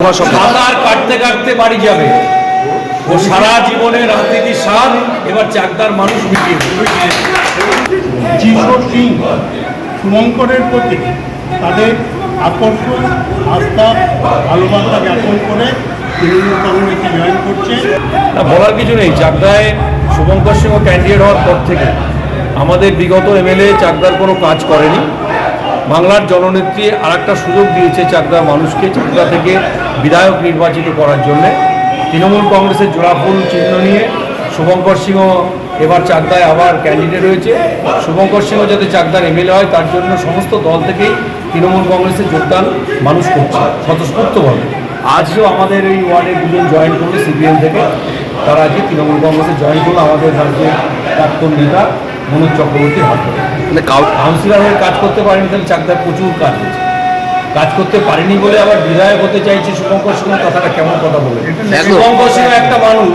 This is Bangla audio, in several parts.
সাঁতার কাটতে কাটতে বাড়ি যাবে। ও সারা জীবনে রাজনীতির স্বাদ এবার চাকদার মানুষ মিটিয়ে জিশোর সিং শুভঙ্করের প্রতি তাদের আকর্ষণ, আস্থা, ভালোবাসা জ্ঞাপন করে তৃণমূল কংগ্রেসে জয়েন করছে। বলার কিছু নেই। চাকদায় শুভঙ্কর সিংহ ক্যান্ডিডেট হওয়ার পর থেকে আমাদের বিগত এমএলএ চাকদার কোনো কাজ করেনি। বাংলার জননেত্রী আর একটা সুযোগ দিয়েছে চাকদার মানুষকে চাকদা থেকে বিধায়ক নির্বাচিত করার জন্যে। তৃণমূল কংগ্রেসের জোড়াফুল চিহ্ন নিয়ে শুভঙ্কর সিংহ এবার চাকদায় আবার ক্যান্ডিডেট হয়েছে। শুভঙ্কর সিংহ যাতে চাকদার এমএলএ হয় তার জন্য সমস্ত দল থেকেই তৃণমূল কংগ্রেসের যোগদান মানুষ করছে স্বতঃস্ফূর্তভাবে। আজও আমাদের এই ওয়ার্ডে দুজন জয়েন করলো সিপিএম থেকে, তারা আজকে তৃণমূল কংগ্রেসে জয়েন করলো আমাদের রাজ্যের প্রাক্তন নেতা মনোজ চক্রবর্তীর হাত ধরে। কাউন্সিলর হয়ে কাজ করতে পারেনি, তাহলে চাকদার প্রচুর কাজ হয়েছে। কাজ করতে পারেনি বলে আবার বিধায়ক হতে চাইছে শুভঙ্কর সিংহ, কথাটা কেমন কথা বলে? শুভঙ্কর সিংহ একটা মানুষ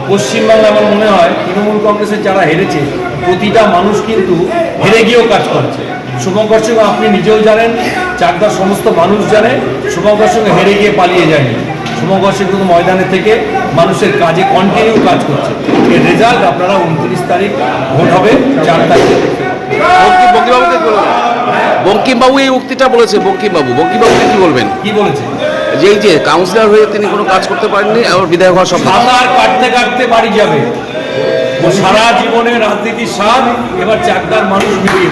পশ্চিমবাংলা, আমার মনে হয় তৃণমূল কংগ্রেসের যারা হেরেছে প্রতিটা মানুষ কিন্তু হেরে গিয়েও কাজ করেছে। শুভঙ্কর সিংহ আপনি নিজেও জানেন, চাকদার সমস্ত মানুষ জানে, শুভঙ্কর সিংহ হেরে গিয়ে পালিয়ে যায়নি। শুভঙ্কর সিংহ কিন্তু ময়দানে থেকে মানুষের কাজে কন্টিনিউ কাজ করছে। এর রেজাল্ট আপনারা 29 তারিখ ভোট হবে, 4 তারিখে। বঙ্কিমবাবু এই উক্তিটা বলেছে। বঙ্কিমবাবুকে কি বলবেন? কি বলেছে? যে এই যে কাউন্সিলর হয়ে তিনি কোনো কাজ করতে পারেননি, আবার বিধায়ক হওয়ার স্বপ্ন। সাঁতার কাটতে কাটতে বাড়ি যাবে। ও সারা জীবনে রাজনীতির স্বাদ এবার চাকদার মানুষ মিটিয়ে